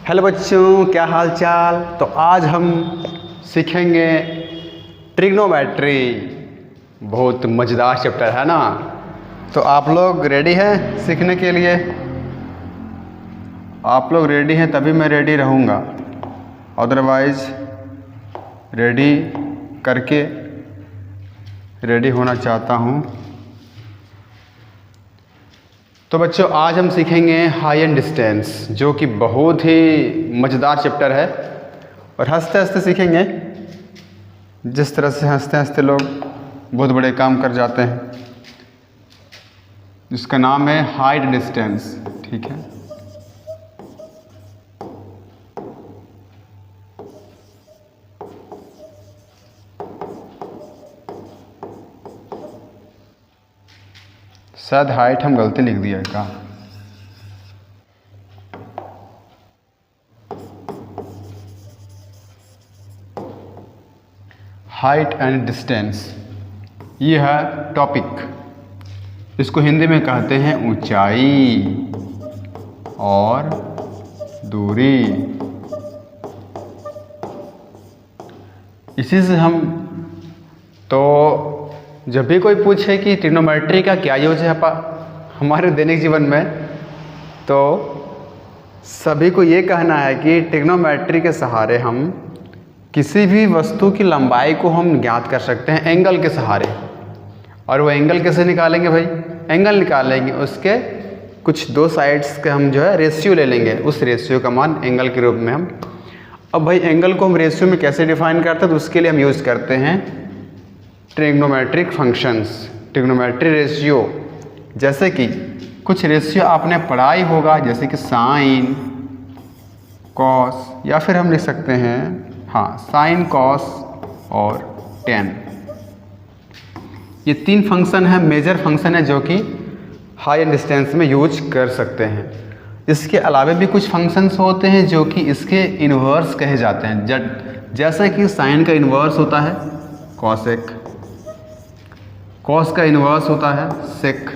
Hello बच्चों, क्या हाल चाल। तो आज हम सीखेंगे ट्रिग्नोमेट्री। बहुत मज़ेदार चैप्टर है ना। तो आप लोग रेडी हैं सीखने के लिए? आप लोग रेडी हैं तभी मैं रेडी रहूँगा, अदरवाइज़ रेडी करके रेडी होना चाहता हूँ। तो बच्चों आज हम सीखेंगे हाई एंड डिस्टेंस, जो कि बहुत ही मज़ेदार चैप्टर है और हंसते हंसते सीखेंगे। जिस तरह से हंसते हंसते लोग बहुत बड़े काम कर जाते हैं, जिसका नाम है हाइट डिस्टेंस। ठीक है, शायद हाइट हम गलती लिख दिया है क्या? हाइट एंड डिस्टेंस ये है टॉपिक। इसको हिंदी में कहते हैं ऊंचाई और दूरी। इसी से हम तो जब भी कोई पूछे कि ट्रिग्नोमेट्री का क्या यूज है हमारे दैनिक जीवन में, तो सभी को ये कहना है कि ट्रिग्नोमेट्री के सहारे हम किसी भी वस्तु की लंबाई को हम ज्ञात कर सकते हैं एंगल के सहारे। और वो एंगल कैसे निकालेंगे भाई? एंगल निकालेंगे, उसके कुछ दो साइड्स के हम जो है रेशियो ले लेंगे, उस रेशियो का मान एंगल के रूप में हम। अब भाई एंगल को हम रेशियो में कैसे डिफाइन करते हैं? तो उसके लिए हम यूज़ करते हैं ट्रिग्नोमेट्रिक फंक्शंस, ट्रिग्नोमेट्री रेशियो। जैसे कि कुछ रेशियो आपने पढ़ा ही होगा, जैसे कि साइन, कॉस, या फिर हम लिख सकते हैं साइन, कॉस और टेन। ये तीन फंक्शन है, मेजर फंक्शन है, जो कि हाई एंड डिस्टेंस में यूज कर सकते हैं। इसके अलावा भी कुछ फंक्शंस होते हैं जो कि इसके इन्वर्स कहे जाते हैं। जैसे कि साइन का इन्वर्स होता है कॉसेक, कॉस का इन्वर्स होता है सेक,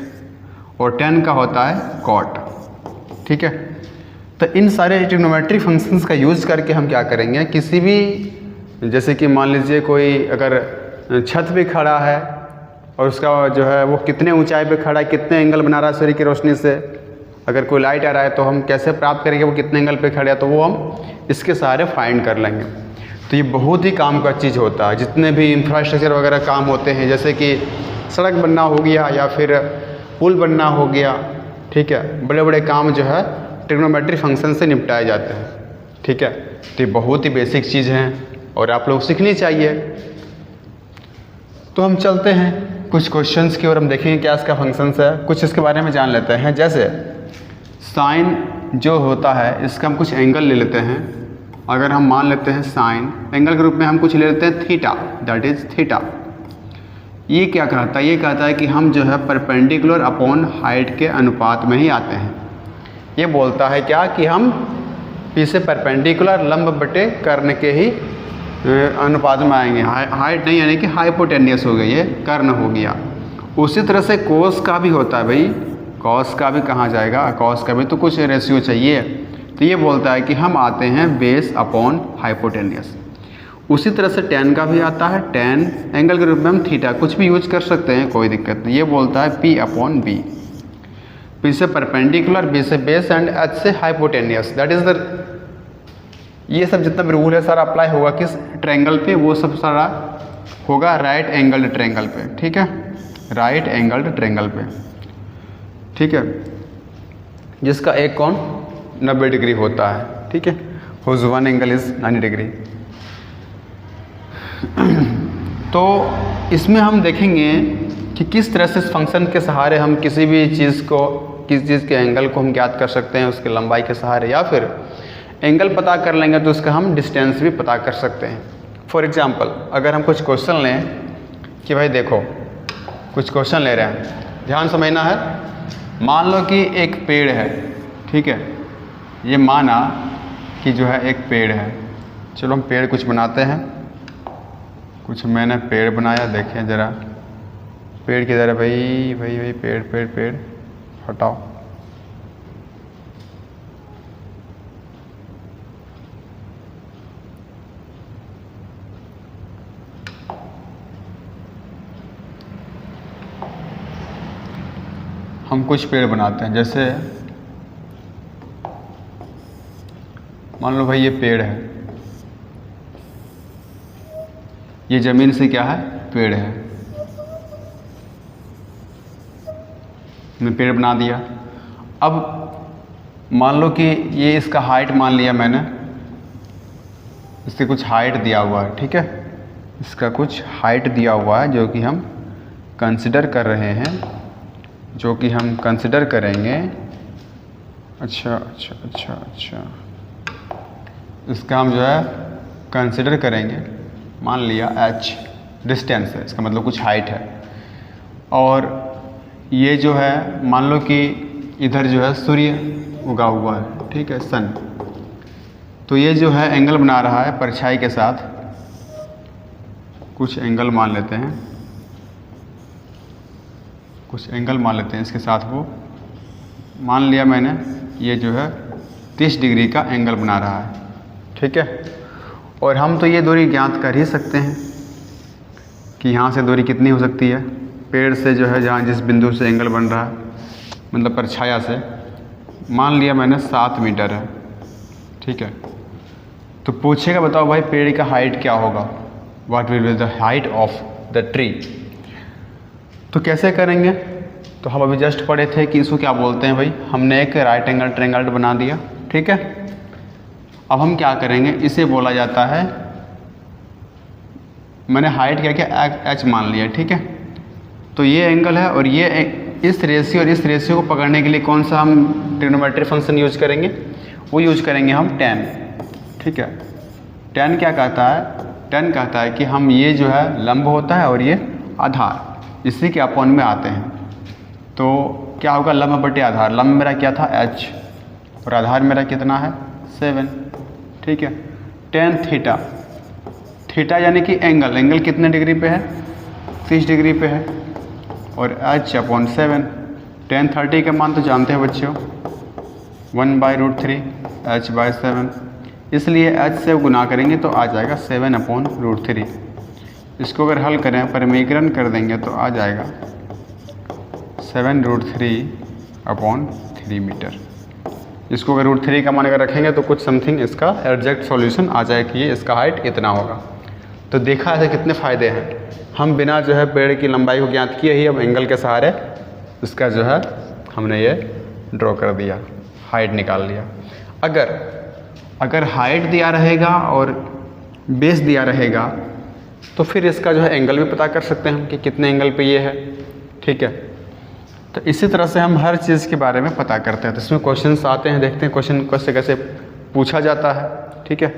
और टेन का होता है कॉट। ठीक है, तो इन सारे ट्रिग्नोमेट्री फंक्शंस का यूज़ करके हम क्या करेंगे, किसी भी, जैसे कि मान लीजिए कोई अगर छत पे खड़ा है और उसका जो है वो कितने ऊंचाई पे खड़ा है, कितने एंगल बना रहा है सूर्य की रोशनी से, अगर कोई लाइट आ रहा है तो हम कैसे प्राप्त करेंगे वो कितने एंगल पे खड़े हैं, तो वो हम इसके सहारे फाइंड कर लेंगे। तो ये बहुत ही काम का चीज़ होता है। जितने भी इंफ्रास्ट्रक्चर वगैरह काम होते हैं, जैसे कि सड़क बनना हो गया या फिर पुल बनना हो गया, ठीक है, बड़े बड़े काम जो है ट्रिग्नोमेट्री फंक्शन से निपटाए जाते हैं। ठीक है, तो ये बहुत ही बेसिक चीज़ हैं और आप लोग सीखनी चाहिए। तो हम चलते हैं कुछ क्वेश्चंस की और हम देखेंगे क्या इसका फंक्शंस है, कुछ इसके बारे में जान लेते हैं। जैसे साइन जो होता है, इसका हम कुछ एंगल ले लेते हैं। अगर हम मान लेते हैं साइन, एंगल के रूप में हम कुछ ले लेते हैं थीटा, दैट इज़ थीटा। ये क्या कहता है? ये कहता है कि हम जो है परपेंडिकुलर अपॉन हाइट के अनुपात में ही आते हैं। ये बोलता है क्या कि हम इसे परपेंडिकुलर लंब बटे कर्ण के ही अनुपात में आएंगे। हाइट नहीं, यानी कि हाइपोटेनियस हो गई, ये कर्ण हो गया। उसी तरह से कोस का भी होता है भाई, कॉस का भी कहाँ जाएगा? कॉस का भी तो कुछ रेशियो चाहिए। तो ये बोलता है कि हम आते हैं बेस अपॉन हाइपोटेनियस। उसी तरह से टेन का भी आता है, टेन एंगल के रूप में हम थीटा कुछ भी यूज कर सकते हैं, कोई दिक्कत नहीं। ये बोलता है पी अपॉन बी, पी से परपेंडिकुलर, बी से बेस एंड एच से हाइपोटेनियस, दैट इज द। ये सब जितना भी रूल है सारा अप्लाई होगा किस ट्रायंगल पे? वो सब सारा होगा राइट एंगल्ड ट्रायंगल पे। ठीक है, राइट एंगल्ड ट्रायंगल पे। ठीक है, जिसका एक कोण 90 डिग्री होता है। ठीक है, whose one angle is 90 degree. तो इसमें हम देखेंगे कि किस तरह से इस फंक्शन के सहारे हम किसी भी चीज़ को, किस चीज़ के एंगल को हम ज्ञात कर सकते हैं उसकी लंबाई के सहारे, या फिर एंगल पता कर लेंगे तो उसका हम डिस्टेंस भी पता कर सकते हैं। फॉर एग्जांपल अगर हम कुछ क्वेश्चन लें कि भाई देखो, कुछ क्वेश्चन ले रहे हैं, ध्यान समझना है। मान लो कि एक पेड़ है, ठीक है, ये माना कि जो है एक पेड़ है। चलो हम पेड़ कुछ बनाते हैं, कुछ मैंने पेड़ बनाया, देखें ज़रा पेड़ किधर है भाई? भाई पेड़ पेड़ पेड़ हटाओ। हम कुछ पेड़ बनाते हैं, जैसे मान लो भाई ये पेड़ है, ये ज़मीन से क्या है, पेड़ है, मैंने पेड़ बना दिया। अब मान लो कि ये इसका हाइट मान लिया मैंने, इससे कुछ हाइट दिया हुआ है, ठीक है, इसका कुछ हाइट दिया हुआ है जो कि हम कंसिडर कर रहे हैं, जो कि हम कंसिडर करेंगे। अच्छा अच्छा अच्छा अच्छा, इसका हम जो है कंसिडर करेंगे, मान लिया h डिस्टेंस है, इसका मतलब कुछ हाइट है। और ये जो है मान लो कि इधर जो है सूर्य उगा हुआ है, ठीक है, सन, तो ये जो है एंगल बना रहा है परछाई के साथ, कुछ एंगल मान लेते हैं, कुछ एंगल मान लेते हैं इसके साथ। वो मान लिया मैंने, ये जो है 30 डिग्री का एंगल बना रहा है, ठीक है। और हम तो ये दूरी ज्ञात कर ही सकते हैं कि यहाँ से दूरी कितनी हो सकती है, पेड़ से जो है जहाँ जिस बिंदु से एंगल बन रहा है, मतलब परछाया से, मान लिया मैंने 7 मीटर है, ठीक है। तो पूछेगा बताओ भाई पेड़ का हाइट क्या होगा, what will be the height of the tree. तो कैसे करेंगे, तो हम अभी जस्ट पढ़े थे कि इसको क्या बोलते हैं भाई, हमने एक राइट एंगल ट्रायंगल बना दिया, ठीक है। अब हम क्या करेंगे, इसे बोला जाता है, मैंने हाइट क्या किया, h मान लिया, ठीक है। तो ये एंगल है और ये इस रेशियो और इस रेशियो को पकड़ने के लिए कौन सा हम ट्रिग्नोमेट्री फंक्शन यूज करेंगे, वो यूज करेंगे हम tan, ठीक है। tan क्या कहता है, tan कहता है कि हम ये जो है लंब होता है और ये आधार, इसी के अपॉन में आते हैं। तो क्या होगा, लंब बटे आधार, लंब मेरा क्या था h और आधार मेरा कितना है 7, ठीक है। tan थीटा, थीटा यानी कि एंगल, एंगल कितने डिग्री पे है, 30 डिग्री पे है, और h अपॉन 7, tan 30 का मान तो जानते हैं बच्चों, 1/√3 h/7, इसलिए h से गुना करेंगे तो आ जाएगा 7/√3। इसको अगर हल करें, परिमीकरण कर देंगे तो आ जाएगा 7√3/3 मीटर। इसको अगर √3 का मान अगर रखेंगे तो कुछ समथिंग इसका एग्जैक्ट सॉल्यूशन आ जाए कि ये इसका हाइट इतना होगा। तो देखा है कितने फ़ायदे हैं, हम बिना जो है पेड़ की लंबाई को ज्ञात किए ही अब एंगल के सहारे इसका जो है हमने ये ड्रॉ कर दिया, हाइट निकाल लिया। अगर हाइट दिया रहेगा और बेस दिया रहेगा तो फिर इसका जो है एंगल भी पता कर सकते हैं हम कि कितने एंगल पे ये है, ठीक है। तो इसी तरह से हम हर चीज़ के बारे में पता करते हैं। तो इसमें क्वेश्चंस आते हैं, देखते हैं क्वेश्चन कैसे कैसे पूछा जाता है, ठीक है।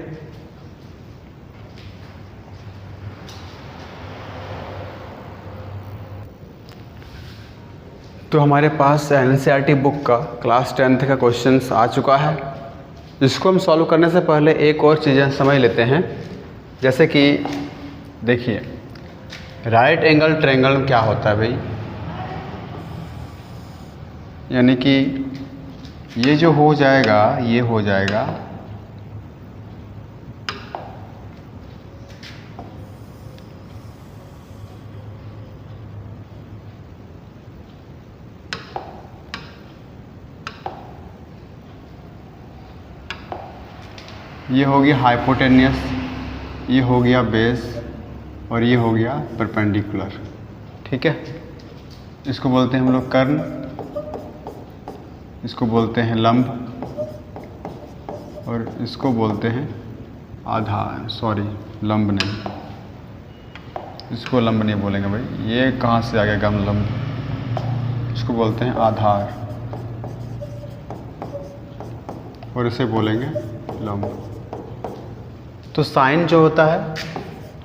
तो हमारे पास एनसीईआरटी बुक का क्लास 10th का क्वेश्चंस आ चुका है। इसको हम सॉल्व करने से पहले एक और चीज़ें समझ लेते हैं, जैसे कि देखिए राइट एंगल ट्रायंगल क्या होता है भाई, यानी कि ये जो हो जाएगा ये हो जाएगा ये हो गया हाइपोटेनियस, ये हो गया बेस और ये हो गया परपेंडिकुलर, ठीक है। इसको बोलते हैं हम लोग कर्ण, इसको बोलते हैं लंब और इसको बोलते हैं आधार, सॉरी लंब नहीं, इसको लंब नहीं बोलेंगे भाई, ये कहाँ से आ गया गम लंब, इसको बोलते हैं आधार और इसे बोलेंगे लंब। तो साइन जो होता है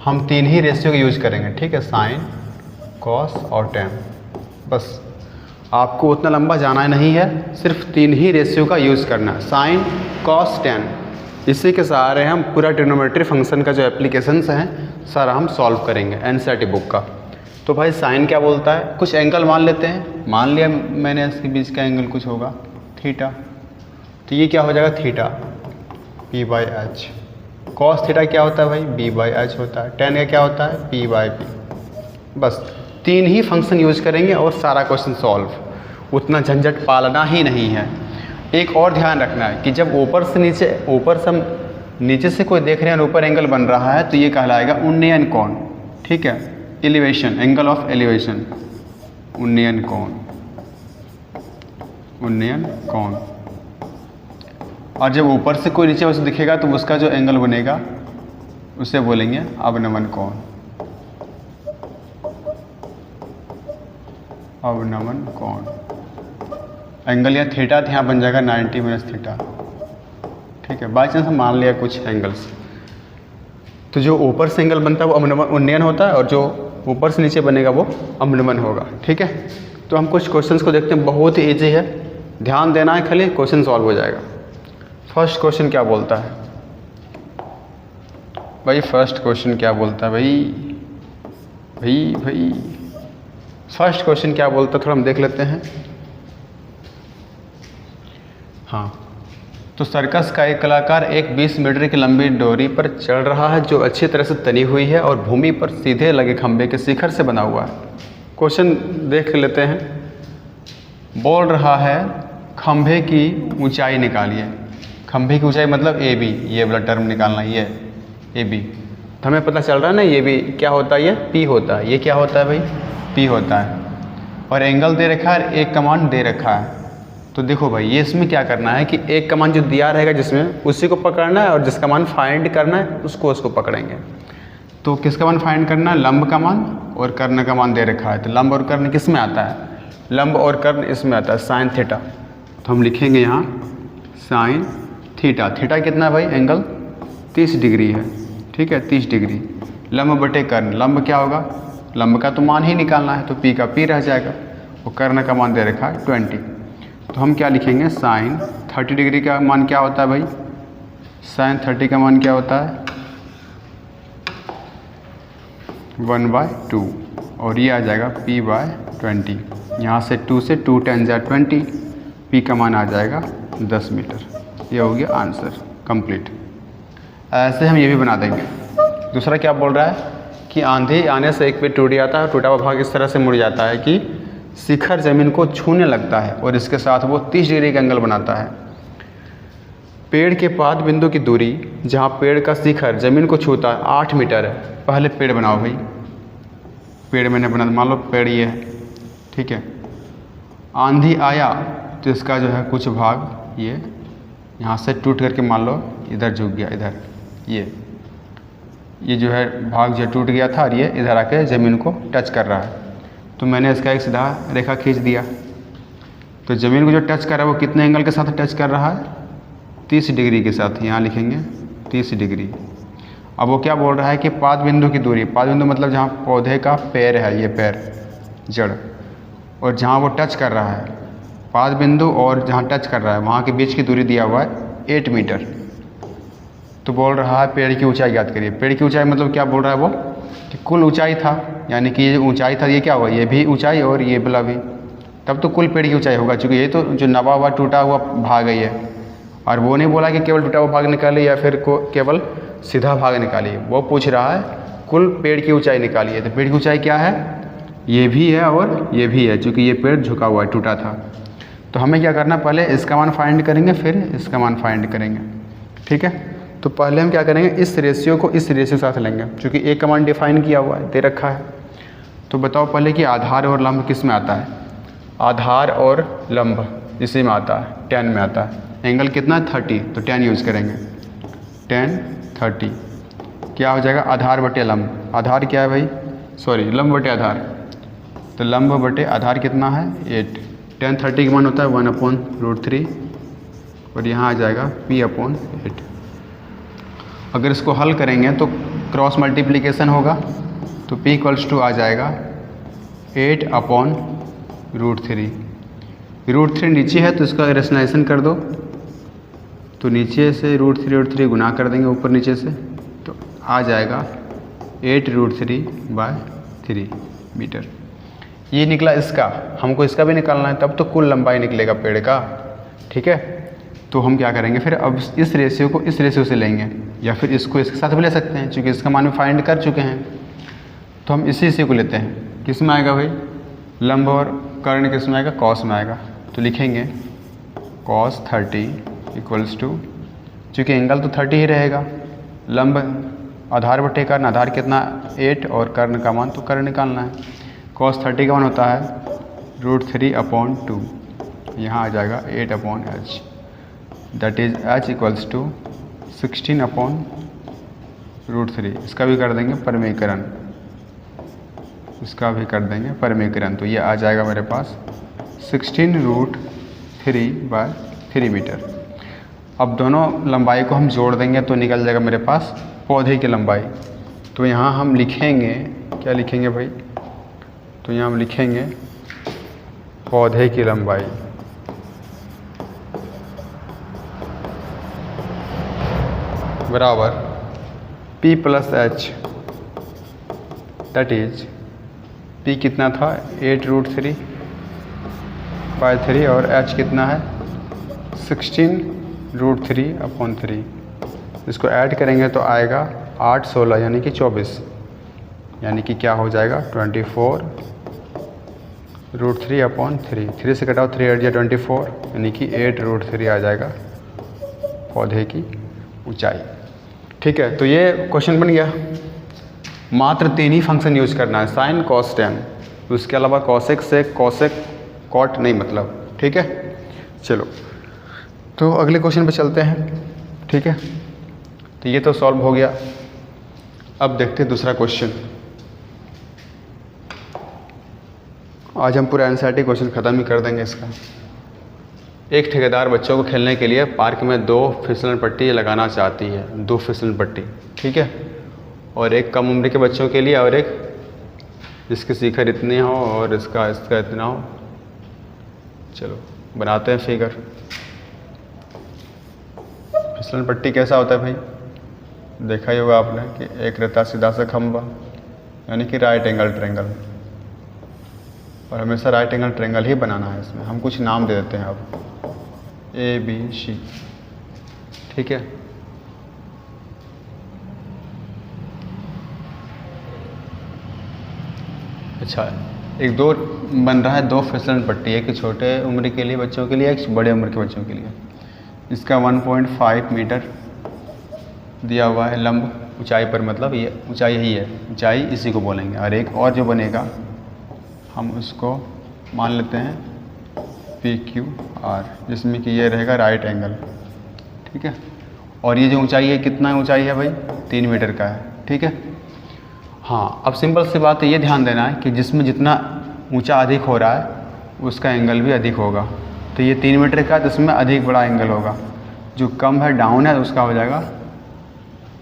हम 3 ही रेशियो का यूज करेंगे, ठीक है, साइन, कॉस और टैन। बस आपको उतना लंबा जाना नहीं है, सिर्फ 3 ही रेशियो का यूज़ करना है, साइन, कॉस, टैन। इसी के सहारे हम पूरा ट्रिग्नोमेट्री फंक्शन का जो एप्लीकेशंस हैं सारा हम सॉल्व करेंगे एनसीईआरटी बुक का। तो भाई साइन क्या बोलता है, कुछ एंगल मान लेते हैं, मान लिया मैंने इसके बीच का एंगल कुछ होगा थीटा, तो ये क्या हो जाएगा थीटा p/h। कॉस थीटा क्या होता है भाई b/h होता है। टैन का क्या होता है p/p। बस 3 ही फंक्शन यूज करेंगे और सारा क्वेश्चन सॉल्व। उतना झंझट पालना ही नहीं है। एक और ध्यान रखना है कि जब ऊपर से हम नीचे से कोई देख रहे हैं और ऊपर एंगल बन रहा है तो ये कहलाएगा उन्नयन कोण, ठीक है, एलिवेशन, एंगल ऑफ एलिवेशन, उन्नयन कोण, उन्नयन कोण। और जब ऊपर से कोई नीचे उसे दिखेगा तो उसका जो एंगल बनेगा उसे बोलेंगे अवनमन कोण, अवनमन कोण। एंगल या थीटा यहाँ बन जाएगा 90 माइनस थीटा, ठीक है। बाई चांस हम मान लिया कुछ एंगल्स, तो जो ऊपर से एंगल बनता है वो अवनमन उन्नयन होता है और जो ऊपर से नीचे बनेगा वो अवनमन होगा, ठीक है। तो हम कुछ क्वेश्चंस को देखते हैं, बहुत ही ईजी है, ध्यान देना है खाली, क्वेश्चन सॉल्व हो जाएगा। फर्स्ट क्वेश्चन क्या बोलता है भाई? फर्स्ट क्वेश्चन क्या बोलता है भाई? फर्स्ट क्वेश्चन क्या बोलता है थोड़ा हम देख लेते हैं। हाँ, तो सर्कस का एक कलाकार एक 20 मीटर की लंबी डोरी पर चढ़ रहा है जो अच्छी तरह से तनी हुई है और भूमि पर सीधे लगे खंभे के शिखर से बना हुआ है। क्वेश्चन देख लेते हैं। बोल रहा है खंभे की ऊंचाई निकालिए। खंभे की ऊंचाई मतलब ए बी, ये वाला टर्म निकालना, ये ए बी। तो हमें पता चल रहा है ना ये भी क्या होता है, ये पी होता है। ये क्या होता है भाई? पी होता है। और एंगल दे रखा है, एक कमांड दे रखा है। तो देखो भाई, ये इसमें क्या करना है कि एक कमांड जो दिया रहेगा जिसमें, उसी को पकड़ना है और जिस कमांड फाइंड करना है उसको पकड़ेंगे। तो किस कमांड फाइंड करना है? लंब कमांड और कर्ण कमांड दे रखा है। तो लंब और कर्ण किस में आता है? लंब और कर्ण इसमें आता है, साइन थीटा। तो हम लिखेंगे यहाँ साइन थीटा। थीटा कितना है भाई? एंगल 30 डिग्री है, ठीक है, 30 डिग्री। लंब बटे कर्ण, लंब क्या होगा? लंब का तो मान ही निकालना है, तो पी का पी रह जाएगा। और कर्ण का मान दे रखा है 20। तो हम क्या लिखेंगे? साइन 30 डिग्री का मान क्या होता है भाई? साइन 30 का मान क्या होता है? 1/2। और ये आ जाएगा p/20। यहाँ से 2 से 2 10 जा 20, p का मान आ जाएगा 10 मीटर। ये हो गया आंसर कंप्लीट। ऐसे हम ये भी बना देंगे। दूसरा क्या बोल रहा है कि आंधी आने से एक पेड़ टूट जाता है, टूटा हुआ भाग इस तरह से मुड़ जाता है कि शिखर जमीन को छूने लगता है और इसके साथ वो 30 डिग्री का एंगल बनाता है। पेड़ के पाद बिंदु की दूरी जहाँ पेड़ का शिखर जमीन को छूता है 8 मीटर है। पहले पेड़ बनाओ भाई। पेड़ मैंने बना, मान लो पेड़ ये है, ठीक है। आंधी आया तो इसका जो है कुछ भाग ये यहाँ से टूट करके मान लो इधर झुक गया, इधर ये जो है भाग जो टूट गया था और ये इधर आके ज़मीन को टच कर रहा है। तो मैंने इसका एक सीधा रेखा खींच दिया। तो ज़मीन को जो टच कर रहा है वो कितने एंगल के साथ टच कर रहा है? 30 डिग्री के साथ। यहाँ लिखेंगे 30 डिग्री। अब वो क्या बोल रहा है कि पाद बिंदु की दूरी, पाद बिंदु मतलब जहाँ पौधे का पैर है, ये पैर, जड़, और जहाँ वो टच कर रहा है, पाद बिंदु और जहाँ टच कर रहा है वहाँ के बीच की दूरी दिया हुआ है 8 मीटर। तो बोल रहा है पेड़ की ऊंचाई याद करिए। पेड़ की ऊंचाई मतलब क्या बोल रहा है वो कि कुल ऊंचाई था, यानी कि ये ऊंचाई था, ये क्या हुआ? ये भी ऊंचाई और ये वाला भी, तब तो कुल पेड़ की ऊंचाई होगा। क्योंकि ये तो जो नवा हुआ टूटा हुआ भाग है ये, और वो नहीं बोला कि केवल टूटा हुआ भाग निकालिए या फिर केवल सीधा भाग निकालिए। वो पूछ रहा है कुल पेड़ की ऊँचाई निकालिए। तो पेड़ की ऊँचाई क्या है? ये भी है और ये भी है, चूँकि ये पेड़ झुका हुआ है, टूटा था। तो हमें क्या करना, पहले इसका मान फाइंड करेंगे फिर इसका मान फाइंड करेंगे, ठीक है। तो पहले हम क्या करेंगे, इस रेशियो को इस रेशियो के साथ लेंगे, क्योंकि एक कमांड डिफाइन किया हुआ है, दे रखा है। तो बताओ पहले कि आधार और लंब किस में आता है? आधार और लंब इसी में आता है, 10 में आता है। एंगल कितना है? 30, तो 10 यूज़ करेंगे। 10 30 क्या हो जाएगा? आधार बटे लंब। आधार क्या है भाई? सॉरी, लंब बटे आधार। तो लंब बटे आधार कितना है? 8। 10 30 का मान होता है 1/√3 और यहाँ आ जाएगा p/8। अगर इसको हल करेंगे तो क्रॉस मल्टीप्लिकेशन होगा, तो p = आ जाएगा 8/√3। √3 नीचे है तो इसका रेशनलाइजेशन कर दो, तो नीचे से √3 गुना कर देंगे ऊपर नीचे से, तो आ जाएगा 8√3/3 मीटर। ये निकला इसका, हमको इसका भी निकालना है, तब तो कुल लंबाई निकलेगा पेड़ का, ठीक है। तो हम क्या करेंगे फिर, अब इस रेशियो को इस रेशियो से लेंगे या फिर इसको इसके साथ भी ले सकते हैं, क्योंकि इसका मान फाइंड कर चुके हैं। तो हम इसी को लेते हैं। किस में आएगा भाई? लंब और कर्ण किस में आएगा, कॉस में आएगा। तो लिखेंगे cos 30 इक्वल्स टू, चूँकि एंगल तो 30 ही रहेगा, लंब आधार बटे कर्ण, आधार कितना 8 और कर्ण का मान तो कर्ण निकालना है। cos 30 का मान होता है √3/2, यहाँ आ जाएगा 8/h, that is h equals to 16/√3। इसका भी कर देंगे परमीकरण, इसका भी कर देंगे परमीकरण, तो ये आ जाएगा मेरे पास 16√3/3 मीटर। अब दोनों लंबाई को हम जोड़ देंगे तो निकल जाएगा मेरे पास पौधे की लंबाई। तो यहाँ हम लिखेंगे, क्या लिखेंगे भाई, तो यहाँ हम लिखेंगे पौधे की लंबाई बराबर P + H, that is P कितना था 8√3/3 और H कितना है 16√3/3। इसको ऐड करेंगे तो आएगा 8 16 यानी कि 24, यानी कि क्या हो जाएगा 24√3/3। 3 से कटाओ 3 8 या 24, यानी कि 8√3 आ जाएगा पौधे की ऊंचाई। ठीक है, तो ये क्वेश्चन बन गया। मात्र 3 ही फंक्शन यूज करना है, साइन कॉस टेन, उसके अलावा कॉसेक सेक कॉसेक कॉट नहीं, मतलब। ठीक है, चलो तो अगले क्वेश्चन पे चलते हैं। ठीक है, तो ये तो सॉल्व हो गया। अब देखते हैं दूसरा क्वेश्चन। आज हम पूरा एनसीईआरटी क्वेश्चन ख़त्म ही कर देंगे इसका। एक ठेकेदार बच्चों को खेलने के लिए पार्क में 2 फिसलन पट्टी लगाना चाहती है, 2 फिसलन पट्टी, ठीक है, और एक कम उम्र के बच्चों के लिए और एक जिसके शिखर इतने हो और इसका इतना हो। चलो बनाते हैं फिगर। फिसलन पट्टी कैसा होता है भाई, देखा ही होगा आपने कि एक रहता सीधा सा खंबा, यानी कि राइट एंगल ट्रायंगल, और हमेशा राइट एंगल ट्रायंगल ही बनाना है। इसमें हम कुछ नाम दे देते हैं अब ABC, ठीक है। अच्छा, एक 2 बन रहा है, 2 फिसलन पट्टी, एक छोटे उम्र के लिए बच्चों के लिए, एक बड़े उम्र के बच्चों के लिए। इसका 1.5 मीटर दिया हुआ है लंब ऊंचाई पर, मतलब ये ऊंचाई ही है, ऊंचाई इसी को बोलेंगे। और एक और जो बनेगा हम उसको मान लेते हैं PQR, जिसमें कि ये रहेगा राइट एंगल, ठीक है। और ये जो ऊंचाई है, कितना ऊंचाई है भाई, 3 मीटर का है, ठीक है। हाँ, अब सिंपल सी बात है, ये ध्यान देना है कि जिसमें जितना ऊंचा अधिक हो रहा है उसका एंगल भी अधिक होगा। तो ये 3 मीटर का, जिसमें अधिक बड़ा एंगल होगा। जो कम है, डाउन है, तो उसका हो जाएगा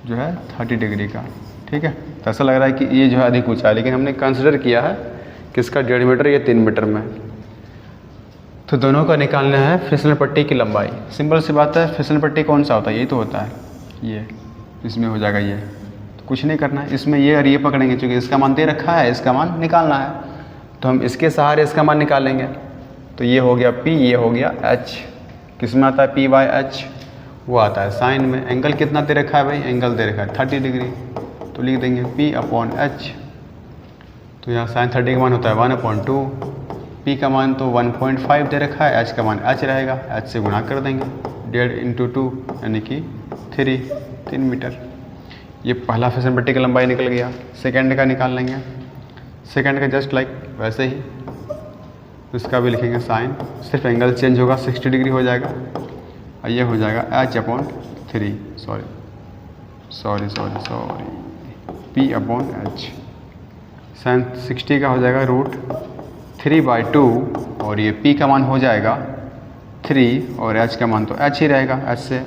जो है 30 डिग्री का, ठीक है। तो ऐसा लग रहा है कि ये जो है अधिक ऊंचा है, लेकिन हमने कंसिडर किया है कि इसका 1.5 मीटर, ये 3 मीटर में। तो दोनों का निकालना है फिसलन पट्टी की लंबाई। सिंपल सी बात है, फिसलन पट्टी कौन सा होता है, यही तो होता है, ये इसमें हो जाएगा ये। तो कुछ नहीं करना है, इसमें ये और ये पकड़ेंगे, क्योंकि इसका मान दे रखा है, इसका मान निकालना है, तो हम इसके सहारे इसका मान निकालेंगे। तो ये हो गया P, ये हो गया H। किस में आता है P/H, वो आता है साइन में। एंगल कितना दे रखा है भाई, एंगल दे रखा है 30 डिग्री, तो लिख देंगे P/H। तो यहाँ साइन 30 का मान होता है 1/2, P का मान तो 1.5 दे रखा है, H का मान H रहेगा, H से गुणा कर देंगे, 1.5 × 2 यानी कि 3 मीटर। ये पहला फिसलन पट्टी की लंबाई निकल गया। सेकंड का निकाल लेंगे, सेकंड का जस्ट लाइक वैसे ही इसका भी लिखेंगे साइन, सिर्फ एंगल चेंज होगा, 60 डिग्री हो जाएगा, और ये हो जाएगा H/3, सॉरी P/H। साइन 60 का हो जाएगा √3/2, और ये P का मान हो जाएगा 3 और H का मान तो H ही रहेगा, H से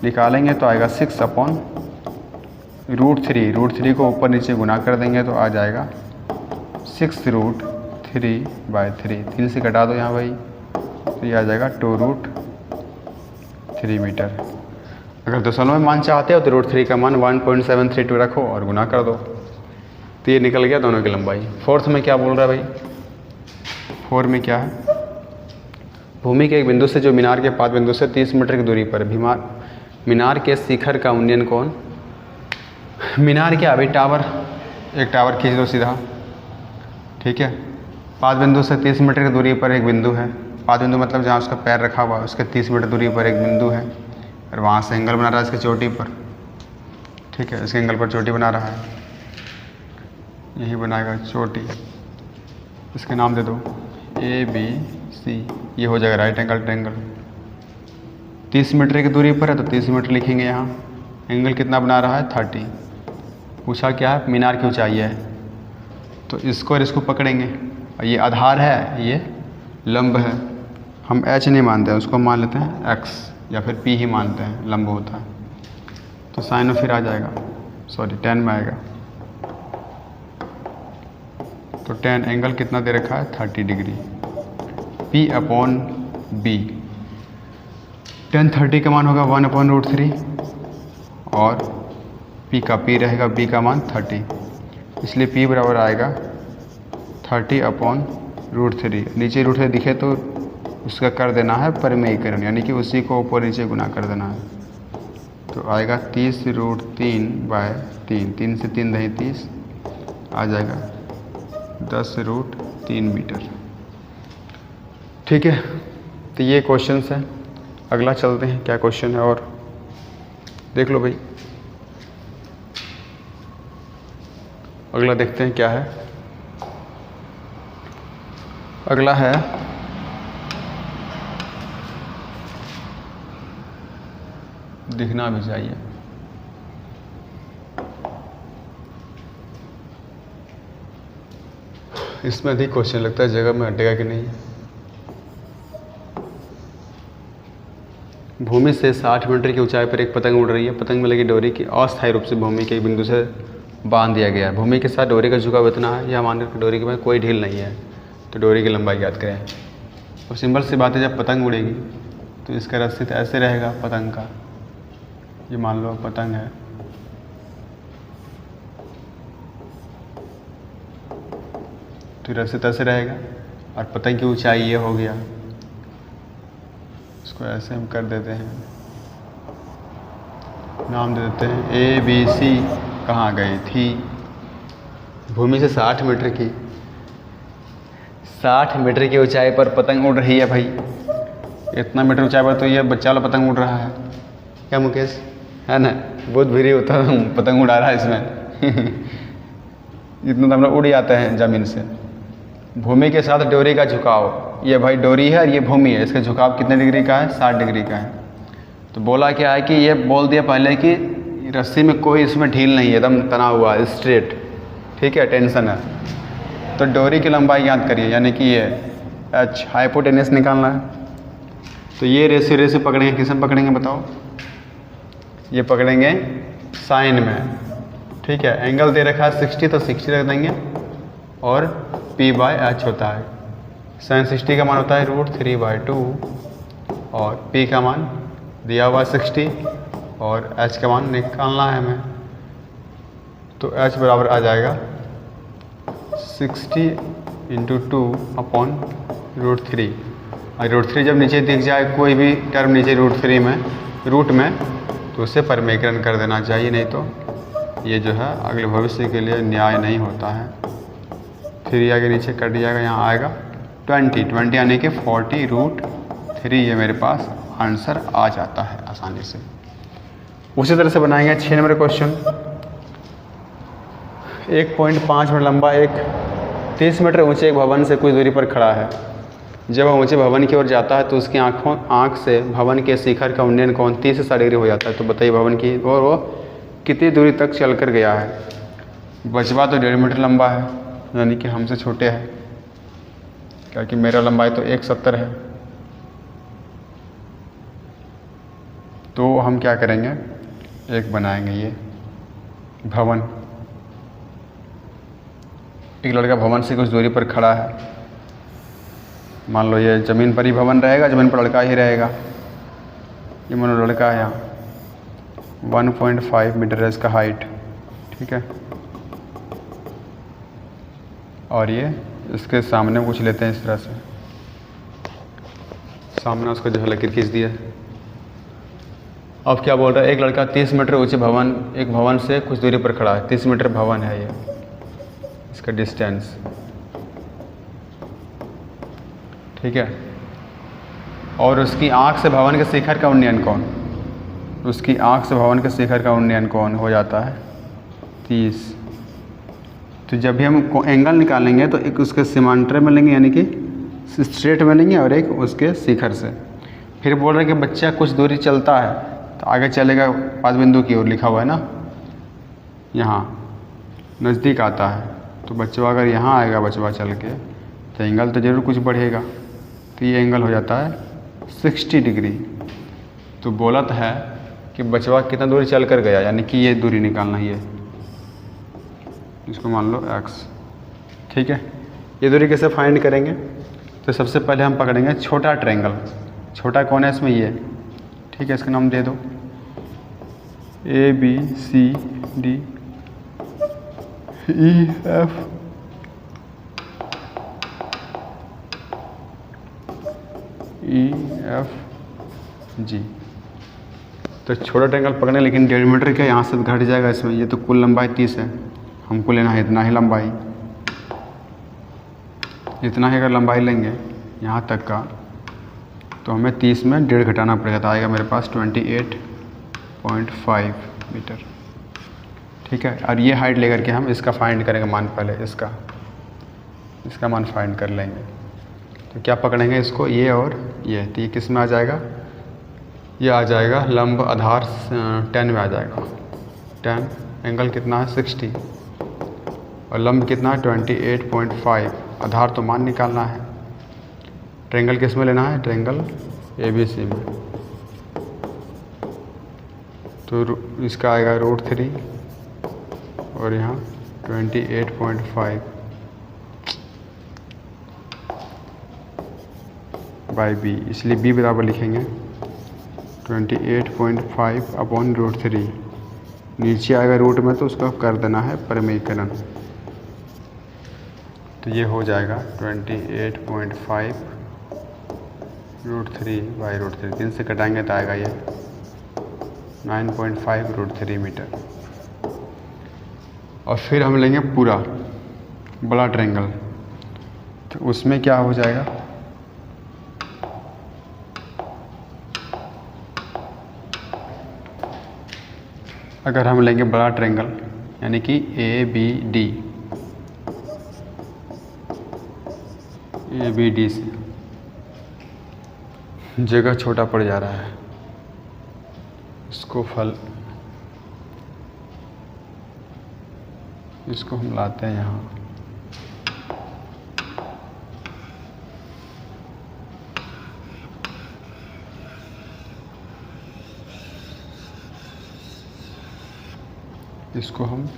निकालेंगे तो आएगा 6/√3 को ऊपर नीचे गुना कर देंगे तो आ जाएगा 6√3/3। 3 से कटा दो यहाँ भाई, तो ये आ जाएगा 2√3 मीटर। अगर दशमलव में मान चाहते हो तो √3 का मान 1.732 रखो और गुना कर दो, तो ये निकल गया दोनों की लंबाई। फोर्थ में क्या बोल रहा है भाई, 4 में क्या है, भूमि के एक बिंदु से जो मीनार के 5 बिंदु से 30 मीटर की दूरी पर मीनार के शिखर का उन्नयन कोण, मीनार क्या अभी टावर, एक टावर खींच दो सीधा, ठीक है, पाद बिंदु से 30 मीटर की दूरी पर एक बिंदु है। पाद बिंदु मतलब जहाँ उसका पैर रखा हुआ है उसके 30 मीटर दूरी पर एक बिंदु है और वहाँ से एंगल बना रहा है इसकी चोटी पर। ठीक है, इसके एंगल पर चोटी बना रहा है, यही बनाएगा चोटी। इसके नाम दे दो ABC, ये हो जाएगा राइट एंगल ट्रायंगल। 30 मीटर की दूरी पर है तो 30 मीटर लिखेंगे यहाँ। एंगल कितना बना रहा है 30। पूछा क्या है, मीनार की ऊंचाई है, तो इसको और इसको पकड़ेंगे और ये आधार है, ये लंब है। हम H नहीं मानते हैं, उसको मान लेते हैं X या फिर P ही मानते हैं, लंब होता है। तो साइन में फिर आ जाएगा, सॉरी tan में आएगा। तो tan एंगल कितना दे रखा है 30 डिग्री। P/B, tan 30 का मान होगा 1/√3 और P का P रहेगा, B का मान 30, इसलिए P बराबर आएगा 30/√3। नीचे √3 दिखे तो उसका कर देना है परिमेयीकरण, यानी कि उसी को ऊपर नीचे गुना कर देना है। तो आएगा 30√3/3, 3 से 3 दही 30, आ जाएगा 10√3 मीटर। ठीक है, तो ये क्वेश्चन है। अगला चलते हैं, क्या क्वेश्चन है और देख लो भाई। अगला देखते हैं क्या है। अगला है दिखना भी चाहिए। इसमें अधिक क्वेश्चन लगता है, जगह में हटेगा कि नहीं। भूमि से 60 मीटर की ऊंचाई पर एक पतंग उड़ रही है। पतंग में लगी डोरी की अस्थायी रूप से भूमि के एक बिंदु से बांध दिया गया है। भूमि के साथ डोरी का झुकाव इतना है, यह मान कर डोरी के में कोई ढील नहीं है, तो डोरी की लंबाई ज्ञात करें। अब सिंपल सी बात है, जब पतंग उड़ेगी तो इसका रस्सी तो ऐसे रहेगा पतंग का, ये मान लो पतंग है, तो रस्सी तो ऐसे रहेगा और पतंग की ऊंचाई ये हो गया। इसको ऐसे हम कर देते हैं, नाम दे देते हैं ABC। कहाँ गई थी, भूमि से 60 मीटर की ऊंचाई पर पतंग उड़ रही है। भाई इतना मीटर ऊंचाई पर तो ये बच्चा वाला पतंग उड़ रहा है, क्या मुकेश, है ना। बहुत भीरी होता है, पतंग उड़ा रहा है इसमें इतना तो हम लोग उड़ जाते हैं ज़मीन से। भूमि के साथ डोरी का झुकाव, ये भाई डोरी है और ये भूमि है, इसका झुकाव कितने डिग्री का है 60 डिग्री का है। तो बोला क्या है कि ये बोल दिया पहले कि रस्सी में कोई इसमें ढील नहीं है, एकदम तना हुआ है स्ट्रेट। ठीक है, टेंशन है। तो डोरी की लंबाई याद करिए, यानी कि ये H हाइपोटेनस निकालना है। तो ये रेशो पकड़ेंगे, किस में पकड़ेंगे बताओ, ये पकड़ेंगे साइन में। ठीक है, एंगल दे रखा है 60, तो 60 रख देंगे और P/H होता है। sin 60 का मान होता है √3/2 और P का मान दिया हुआ 60 और H का मान निकालना है हमें। तो H बराबर आ जाएगा 60 × 2/√3। और √3 जब नीचे दिख जाए, कोई भी टर्म नीचे √3 में रूट में, तो उसे परिमेयीकरण कर देना चाहिए, नहीं तो ये जो है अगले भविष्य के लिए न्याय नहीं होता है। फिर ये आगे नीचे कट जाएगा, यहाँ आएगा 20 यानी कि 40√3। ये मेरे पास आंसर आ जाता है आसानी से। उसी तरह से बनाएंगे 6 नंबर क्वेश्चन। 1.5 मीटर लंबा एक 30 मीटर ऊंचे एक भवन से कुछ दूरी पर खड़ा है। जब वह ऊंचे भवन की ओर जाता है तो उसकी आँख से भवन के शिखर का उन्नयन कोण 30 से 60 डिग्री हो जाता है। तो बताइए भवन की और वो कितनी दूरी तक चल कर गया है। बचवा तो 1.5 मीटर लंबा है, यानी कि हमसे छोटे है, क्योंकि मेरा लंबाई तो 170 है। तो हम क्या करेंगे, एक बनाएंगे ये भवन। एक लड़का भवन से कुछ दूरी पर खड़ा है, मान लो ये ज़मीन पर ही भवन रहेगा, ज़मीन पर लड़का ही रहेगा। ये मान लो लड़का है, यहाँ 1.5 मीटर है इसका हाइट। ठीक है, और ये इसके सामने कुछ लेते हैं इस तरह से, सामने उसको जो है लकीर खींच दिया। अब क्या बोल रहा है, एक लड़का 30 मीटर ऊंचे एक भवन से कुछ दूरी पर खड़ा है। 30 मीटर भवन है ये, इसका डिस्टेंस। ठीक है। और उसकी आँख से भवन के शिखर का उन्नयन कोण, उसकी आँख से भवन के शिखर का उन्नयन कोण हो जाता है 30। तो जब भी हम एंगल निकालेंगे तो एक उसके समांतर में लेंगे, यानी कि स्ट्रेट में लेंगे, और एक उसके शिखर से। फिर बोल रहे हैं कि बच्चा कुछ दूरी चलता है तो आगे चलेगा पाद बिंदु की ओर, लिखा हुआ है ना, यहाँ नज़दीक आता है। तो बच्चा अगर यहाँ आएगा बचवा चल के, तो एंगल तो ज़रूर कुछ बढ़ेगा। तो ये एंगल हो जाता है 60 डिग्री। तो बोलत है कि बचवा कितना दूरी चल कर गया, यानी कि ये दूरी निकालना ही है, इसको मान लो x। ठीक है। ये दूरी कैसे फाइंड करेंगे? तो सबसे पहले हम पकड़ेंगे छोटा ट्रायंगल। छोटा कौन है इसमें? ये। ठीक है, इसका नाम दे दो ABCD EF EFG। तो छोटा ट्रायंगल पकड़ने, लेकिन 1.5 मीटर का यहाँ से घट जाएगा इसमें। ये तो कुल लंबाई 30 है, हमको लेना है इतना ही लंबाई। इतना ही अगर लंबाई लेंगे यहाँ तक का, तो हमें 30 में 1.5 घटाना पड़ेगा, तो आएगा मेरे पास 28.5 मीटर। ठीक है। और ये हाइट लेकर के हम इसका फाइंड करेंगे मान, पहले इसका मान फाइंड कर लेंगे। तो क्या पकड़ेंगे इसको, ये और ये। तो ये किस में आ जाएगा? ये आ जाएगा लंब आधार 10 में आ जाएगा। 10 एंगल कितना है? 60, और लंब कितना है? 28.5। आधार तो मान निकालना है। ट्रायंगल किस में लेना है? ट्रायंगल ABC में। तो इसका आएगा √3 और यहाँ 28.5 बाई B, इसलिए B बराबर लिखेंगे 28.5 अपॉन √3। नीचे आएगा रूट में, तो उसका कर देना है परिमेयीकरण। तो ये हो जाएगा 28.5 √3 बाई √3। 3 से कटाएंगे तो आएगा ये 9.5 √3 मीटर। और फिर हम लेंगे पूरा बड़ा ट्रायंगल। तो उसमें क्या हो जाएगा? अगर हम लेंगे बड़ा ट्रायंगल, यानी कि ABD से जगह छोटा पड़ जा रहा है, इसको हम लाते हैं यहाँ। इसको हम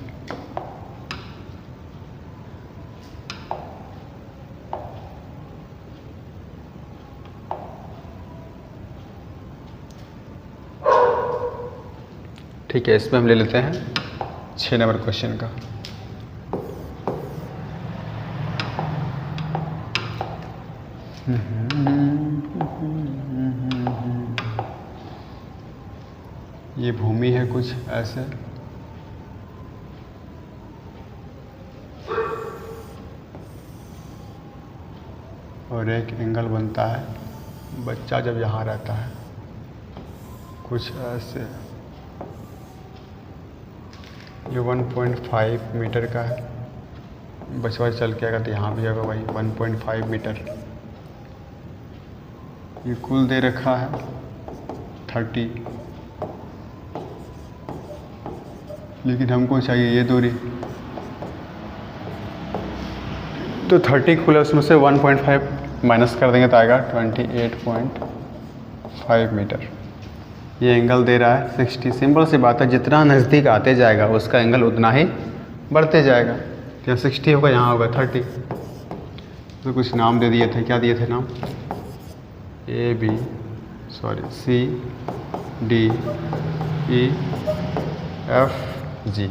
ठीक है, इसमें हम ले लेते हैं 6 नंबर क्वेश्चन का। ये भूमि है कुछ ऐसे, और एक एंगल बनता है। बच्चा जब यहाँ रहता है कुछ ऐसे, ये 1.5 मीटर का है। बचवा चल के आएगा तो यहाँ भी आएगा भाई 1.5 मीटर। ये कुल दे रखा है 30, लेकिन हमको चाहिए ये दूरी। तो 30 कुल है, उसमें से 1.5 माइनस कर देंगे तो आएगा 28.5 मीटर। ये एंगल दे रहा है 60। सिंपल सी बात है, जितना नज़दीक आते जाएगा उसका एंगल उतना ही बढ़ते जाएगा। यहाँ 60 होगा, यहाँ होगा 30। तो कुछ नाम दे दिए थे, क्या दिए थे नाम? CDEFG।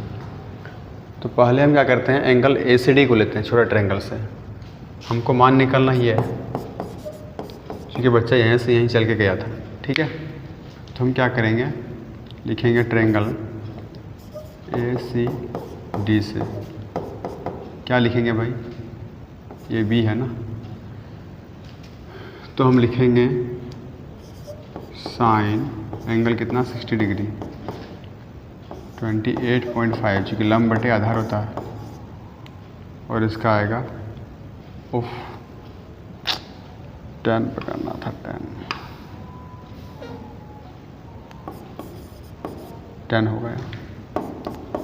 तो पहले हम क्या करते हैं, एंगल ACD को लेते हैं छोटा ट्रायंगल से। हमको मान निकालना ही है, क्योंकि बच्चा यहाँ से यहीं चल के गया था। ठीक है। तो हम क्या करेंगे, लिखेंगे ट्रायंगल ACD से। क्या लिखेंगे भाई? ये B है ना, तो हम लिखेंगे साइन एंगल कितना 60 डिग्री 28.5, चूँकि लंब बटे आधार होता है, और इसका आएगा 10 पकड़ना था, 10 हो गया।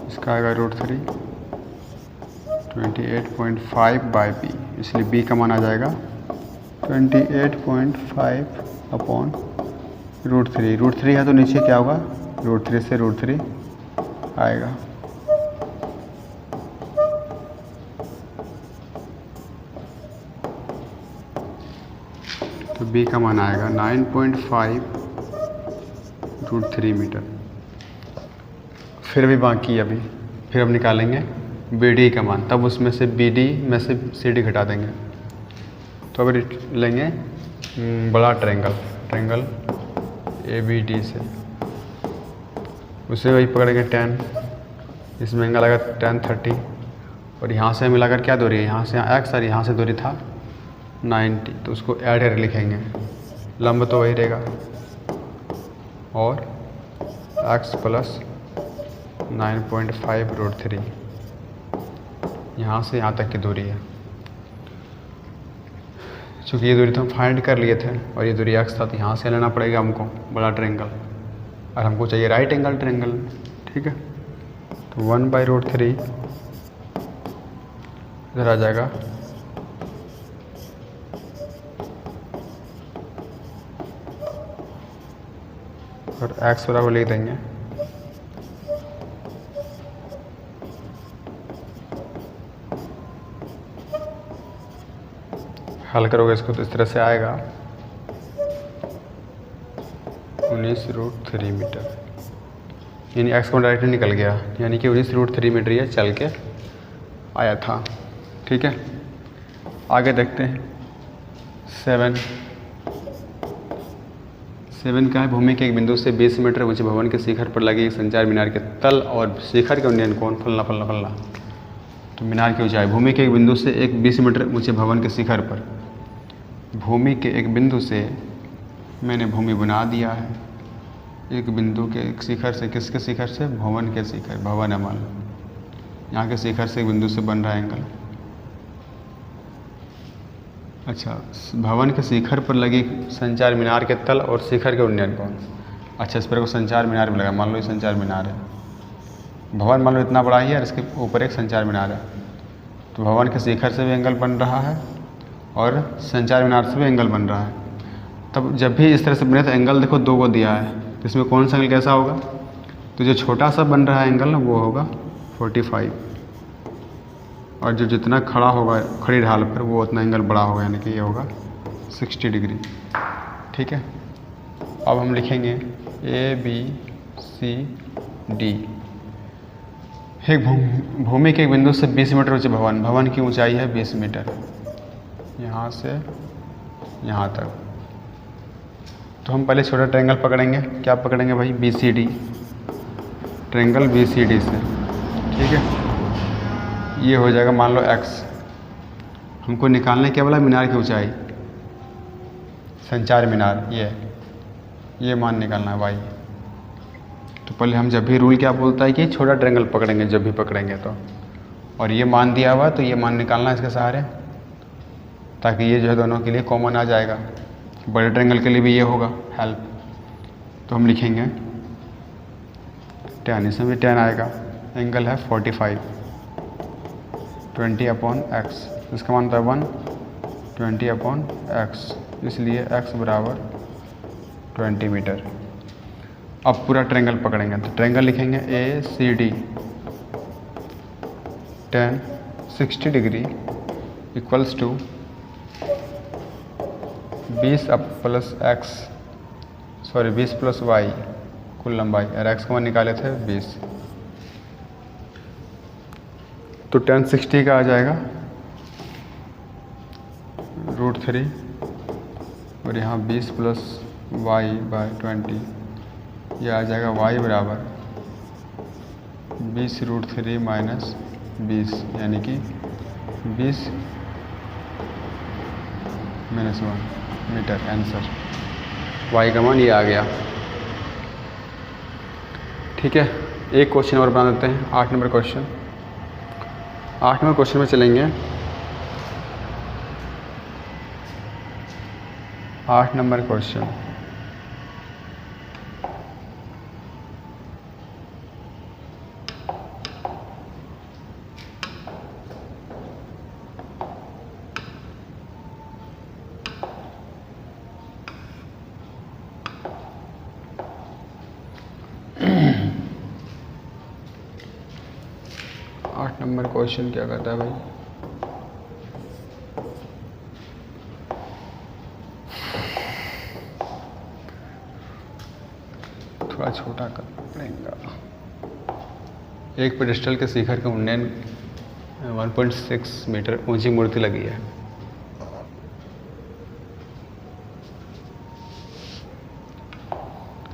इसका आएगा √3 28.5/b, इसलिए b का मान आ जाएगा 28.5/√3। √3 है तो नीचे क्या होगा, √3 से √3 आएगा। तो b का मान आएगा 9.5√3 मीटर। फिर भी बाकी अभी फिर हम निकालेंगे BD का मान, तब उसमें से BD में से CD घटा देंगे। तो अगर लेंगे बड़ा ट्रायंगल ABD से, उसे वही पकड़ेंगे 10, इसमें एंगल आएगा tan 30, और यहाँ से मिलाकर क्या दूरी है, यहाँ से x और यहाँ से दूरी था 90, तो उसको ऐड करके लिखेंगे। लंब तो वही रहेगा, और x प्लस 9.5√3 यहाँ से यहाँ तक की दूरी है। चूँकि ये दूरी तो हम फाइंड कर लिए थे और ये दूरी x था, तो यहाँ से लेना पड़ेगा हमको बड़ा ट्रायंगल, और हमको चाहिए राइट एंगल ट्रायंगल। ठीक है, तो 1/√3 इधर आ जाएगा, और x बराबर लिख देंगे हल करोगे इसको तो इस तरह से आएगा 19√3 मीटर, यानी x को डायरेक्ट निकल गया, यानी कि 19√3 मीटर ये चल के आया था। ठीक है, आगे देखते हैं 7 का है, भूमि के एक बिंदु से 20 मीटर ऊंचे भवन के शिखर पर लगे एक संचार मीनार के तल और शिखर के उन्नयन कोण फलना। तो मीनार की ऊंचाई, भूमि के एक बिंदु से एक 20 मीटर ऊंचे भवन के शिखर पर, भूमि के एक बिंदु से मैंने भूमि बना दिया है, एक बिंदु के एक शिखर से, किसके शिखर से, भवन के शिखर, भवन है मान लो, यहाँ के शिखर से एक बिंदु से बन रहा है एंगल। अच्छा, भवन के शिखर पर लगी संचार मीनार के तल और शिखर के उन्नयन कोण। अच्छा, इस पर को संचार मीनार भी लगा, मान लो ये संचार मीनार है, भवन मान लो इतना बड़ा ही है और इसके ऊपर एक संचार मीनार है, तो भवन के शिखर से भी एंगल बन रहा है और संचार मीनार से भी एंगल बन रहा है। तब जब भी इस तरह से बने तो एंगल देखो 2 को दिया है, तो इसमें कौन सा एंगल कैसा होगा, तो जो छोटा सा बन रहा है एंगल ना वो होगा 45, और जो जितना खड़ा होगा खड़ी ढाल पर वो उतना एंगल बड़ा होगा, यानी कि ये होगा 60 डिग्री। ठीक है, अब हम लिखेंगे ABCD। एक भूमि के एक बिंदु से 20 मीटर ऊंचे भवन की ऊंचाई है 20 मीटर, यहाँ से यहाँ तक। तो हम पहले छोटा ट्रायंगल पकड़ेंगे, क्या पकड़ेंगे भाई, BCD, ट्रायंगल BCD से। ठीक है, ये हो जाएगा मान लो x, हमको निकालने क्या बोला, मीनार की ऊंचाई, संचार मीनार, ये मान निकालना है y। तो पहले हम जब भी रूल क्या बोलता है कि छोटा ट्रायंगल पकड़ेंगे जब भी पकड़ेंगे तो, और ये मान दिया हुआ तो ये मान निकालना है इसके सहारे, ताकि ये जो है दोनों के लिए कॉमन आ जाएगा, बड़े ट्रायंगल के लिए भी ये होगा हेल्प। तो हम लिखेंगे tan, इसमें भी tan आएगा, एंगल है 45, 20/x, इसका मान होता है 1, 20/x, इसलिए x बराबर 20 मीटर। अब पूरा ट्रायंगल पकड़ेंगे, तो ट्रायंगल लिखेंगे ACD, tan 60 degree equals to 20 plus y कुल लंबाई, और x का मान निकाले थे 20, तो tan 60 का आ जाएगा √3, और यहाँ 20 प्लस y/20, यह आ जाएगा y बराबर 20√3 माइनस 20, यानी कि 20 -1 मीटर आंसर। y का मान ये आ गया। ठीक है, एक क्वेश्चन और बना देते हैं, 8 नंबर क्वेश्चन। 8 नंबर क्वेश्चन में चलेंगे। 8 नंबर क्वेश्चन। नंबर क्वेश्चन क्या कहता है भाई? थोड़ा छोटा करना पड़ेगा। एक पेडेस्टल के शिखर का उन्नयन 1.6 मीटर ऊंची मूर्ति लगी है।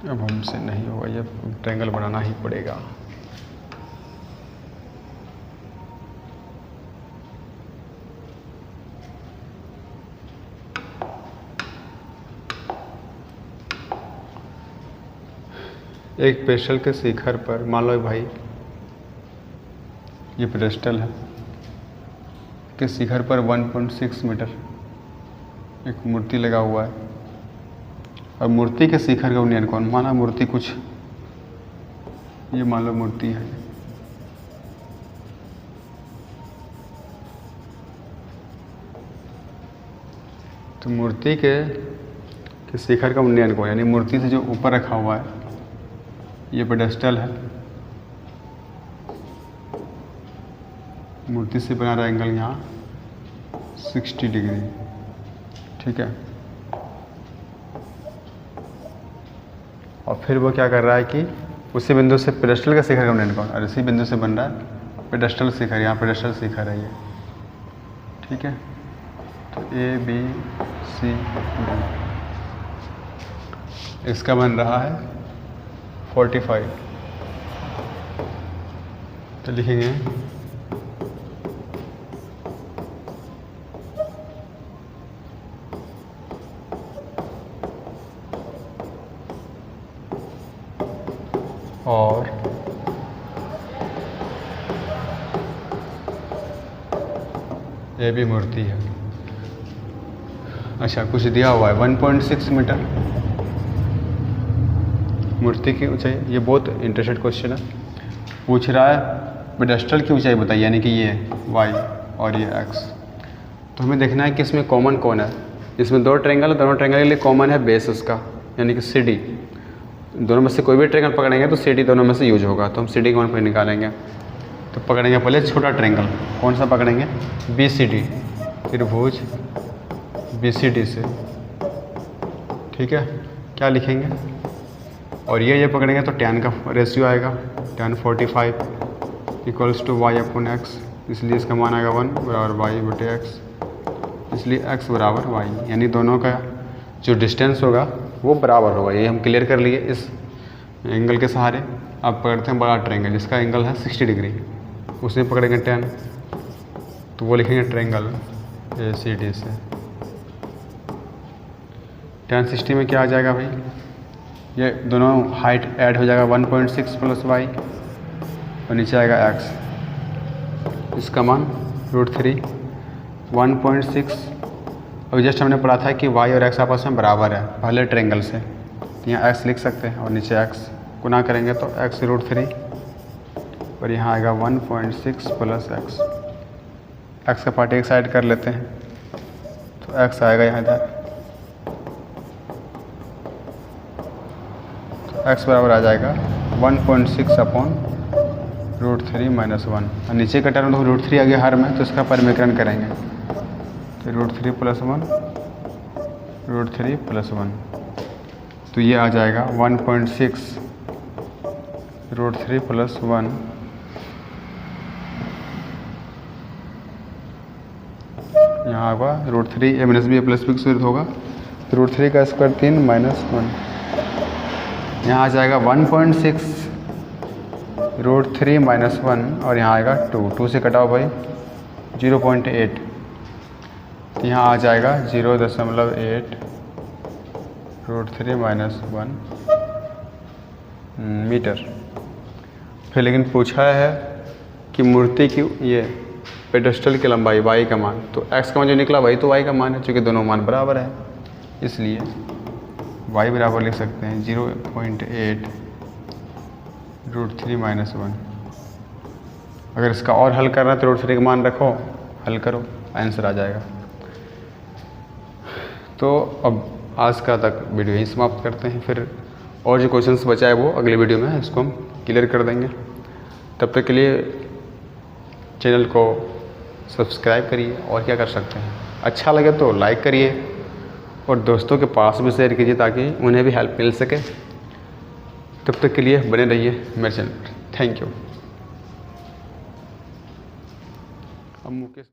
अब हमसे नहीं होगा, ये ट्रायंगल बनाना ही पड़ेगा। एक पेडेस्टल के शिखर पर, मान लो भाई ये पेडेस्टल है, के शिखर पर 1.6 मीटर एक मूर्ति लगा हुआ है, और मूर्ति के शिखर का उन्नयन कौन? माना मूर्ति कुछ, ये मान लो मूर्ति है, तो मूर्ति के शिखर का उन्नयन कौन? यानी मूर्ति से जो ऊपर रखा हुआ है ये पेडेस्टल है, मूर्ति से बना रहा एंगल यहाँ 60 डिग्री। ठीक है, और फिर वो क्या कर रहा है कि उसी बिंदु से पेडेस्टल का शिखर का उन्नयन कौन? और इसी बिंदु से बन रहा है पेडेस्टल शिखर, यहाँ पेडेस्टल शिखर है ये। ठीक है, तो ABCD इसका बन रहा है 45। तो लिखेंगे और ये भी मूर्ति है। अच्छा, कुछ दिया हुआ है 1.6 मीटर मूर्ति की ऊंचाई। ये बहुत इंटरेस्टेड क्वेश्चन है। पूछ रहा है पेडेस्टल की ऊंचाई बताइए, यानी कि ये y और ये x। तो हमें देखना है कि इसमें कॉमन कौन है। इसमें दो ट्रायंगल है, दोनों ट्रायंगल के लिए कॉमन है बेस उसका, यानी कि CD। दोनों में से कोई भी ट्रायंगल पकड़ेंगे तो CD दोनों में से यूज होगा, तो हम CD का मान पर निकालेंगे। तो पकड़ेंगे पहले छोटा ट्रायंगल, कौन सा पकड़ेंगे? BCD, त्रिभुज BCD से। ठीक है, क्या लिखेंगे? और ये पकड़ेंगे तो tan का रेशियो आएगा, tan 45 इक्वल्स टू y/x, इसलिए इसका मान आएगा 1 बराबर y/x, इसलिए x बराबर y, यानी दोनों का जो डिस्टेंस होगा वो बराबर होगा। ये हम क्लियर कर लिए इस एंगल के सहारे। अब पकड़ते हैं बड़ा ट्रायंगल जिसका एंगल है 60 डिग्री, उसमें पकड़ेंगे tan, तो वो लिखेंगे ट्रायंगल ACD से। tan 60 में क्या आ जाएगा भाई? ये दोनों हाइट ऐड हो जाएगा 1.6 प्लस y, और नीचे आएगा x, इसका मान √3 1.6। अभी जस्ट हमने पढ़ा था कि y और x आपस में बराबर है पहले ट्रायंगल से, तो यहाँ x लिख सकते हैं और नीचे x गुना करेंगे तो x √3, और यहाँ आएगा 1.6 प्लस x। x का पार्ट एक साइड कर लेते हैं, तो x आएगा यहाँ इधर, x बराबर आ जाएगा 1.6 अपॉन √3 - 1, और नीचे का टर्म √3 आ गया हर में, तो इसका परिमेकरण करेंगे तो √3 + 1 √3 + 1, तो ये आ जाएगा 1.6 √3 + 1 यहाँ होगा √3 a - b + b सूत्र होगा, √3 का स्क्वायर 3 - 1, यहाँ आ जाएगा 1.6 √3 - 1, और यहाँ आएगा 2 से कटाओ भाई 0.8, तो यहाँ आ जाएगा 0.8 √3 - 1 मीटर। फिर लेकिन पूछा है कि मूर्ति की ये पेडेस्टल की लंबाई y का मान, तो x का मान जो निकला वही तो y का मान है, चूँकि दोनों मान बराबर है, इसलिए y बराबर लिख सकते हैं 0.8 √3 - 1। अगर इसका और हल करना है तो √3 का मान रखो, हल करो, आंसर आ जाएगा। तो अब आज का तक वीडियो यहीं समाप्त करते हैं, फिर और जो क्वेश्चंस बचा है वो अगले वीडियो में इसको हम क्लियर कर देंगे। तब तक के लिए चैनल को सब्सक्राइब करिए, और क्या कर सकते हैं, अच्छा लगे तो लाइक करिए और दोस्तों के पास भी शेयर कीजिए ताकि उन्हें भी हेल्प मिल सके। तब तक के लिए बने रहिए मेरे चैनल पर। Thank you. अब मुकेश